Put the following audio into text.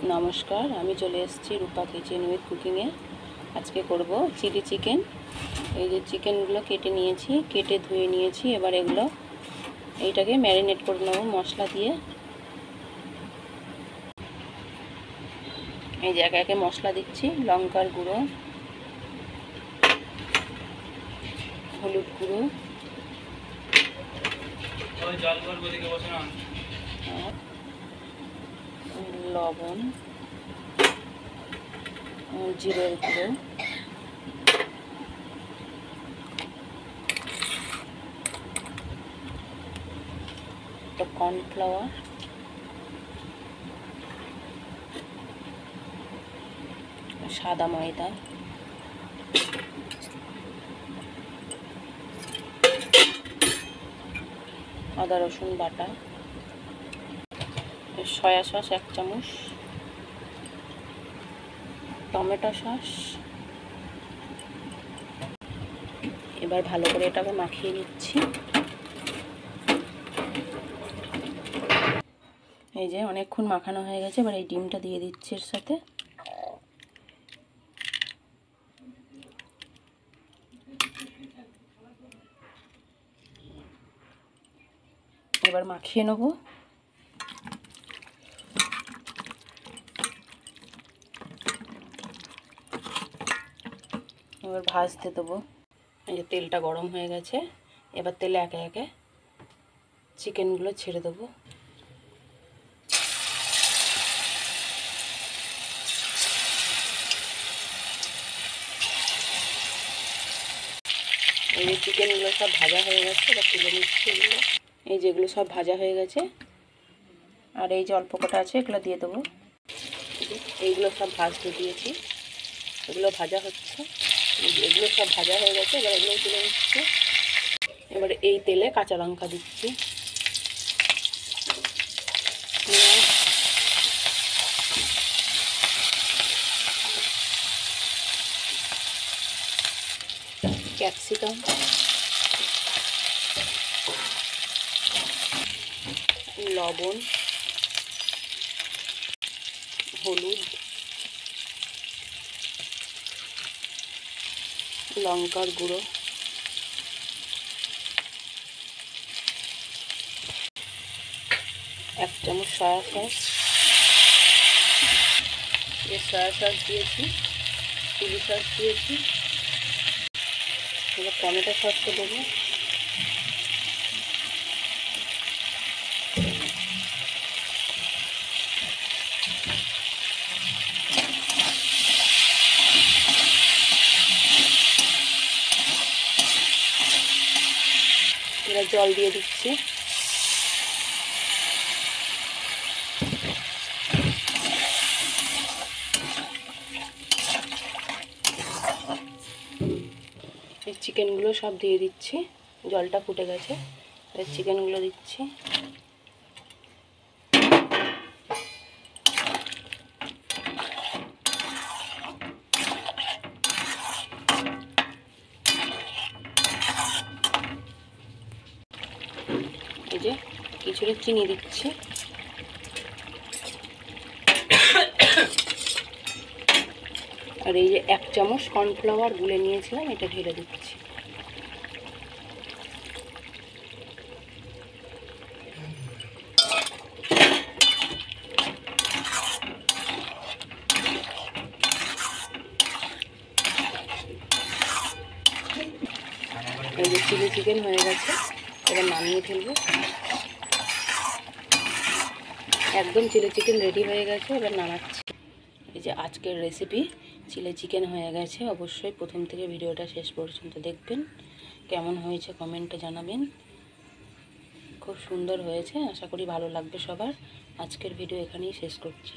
নমস্কার, আমি চলে এসেছি রূপা কিচেন উইথ কুকিংয়ে। আজকে করব চিলি চিকেন। এই যে চিকেনগুলো কেটে নিয়েছি, কেটে ধুয়ে নিয়েছি। এবার এইটাকে ম্যারিনেট করে নেব মশলা দিয়ে। এই যে একে একে মশলা দিচ্ছি। লঙ্কার গুঁড়ো, হলুদ গুঁড়ো, লবণ, জিরের গুঁড়ো, কর্নফ্লাওয়ার, সাদা ময়দা, আদা রসুন বাটা, সয়া সস 1 চামচ, টমেটো সস। এবার ভালো করে এটাকে মাখিয়ে নিচ্ছি। এই যে অনেকক্ষণ মাখানো হয়ে গেছে। এবার এই ডিমটা দিয়ে দিচ্ছি এর সাথে। এবার মাখিয়ে নেব। এবার ভাজতে দেবো। এই যে তেলটা গরম হয়ে গেছে। এবার তেলে একে একে চিকেনগুলো ছেড়ে দেবো। এই যে চিকেনগুলো সব ভাজা হয়ে গেছে। এবার তুলে নিচ্ছি এগুলো। এই যেগুলো সব ভাজা হয়ে গেছে। আর এই যে অল্প কটা আছে এগুলো দিয়ে দেবো। এইগুলো সব ভাজতে দিয়েছি, এগুলো ভাজা হচ্ছে। এগুলো সব ভাজা হয়ে গেছে। এবার এগুলো তুলে নিচ্ছি। এবার এই তেলে কাঁচা লঙ্কা দিচ্ছি, ক্যাপসিকাম, লবণ, হলুদ, লঙ্কার গুঁড়ো, 1 চামচ সয়া সস। সয়া সস দিয়েছি, চিলি সস দিয়েছি। এবার টমেটো সসটা দেবো। এবার জল দিয়ে দিচ্ছি। এই চিকেনগুলো সব দিয়ে দিচ্ছি। জলটা ফুটে গেছে। এবার চিকেনগুলো দিচ্ছি। এই যে কিছুটা চিনি দিচ্ছি। আর এই যে 1 চামচ কর্নফ্লাওয়ার গুলে নিয়েছিলাম, এটা ঢেলে দিচ্ছি। এই যে চিলি চিকেন হয়ে গেছে। এবার নামিয়ে ফেলবো। একদম চিলি চিকেন রেডি হয়ে গেছে। এবার নামাচ্ছি। এই যে আজকের রেসিপি চিলি চিকেন হয়ে গেছে। অবশ্যই প্রথম থেকে ভিডিওটা শেষ পর্যন্ত দেখবেন। কেমন হয়েছে কমেন্টে জানাবেন। খুব সুন্দর হয়েছে, আশা করি ভালো লাগবে সবার। আজকের ভিডিও এখানেই শেষ করছি।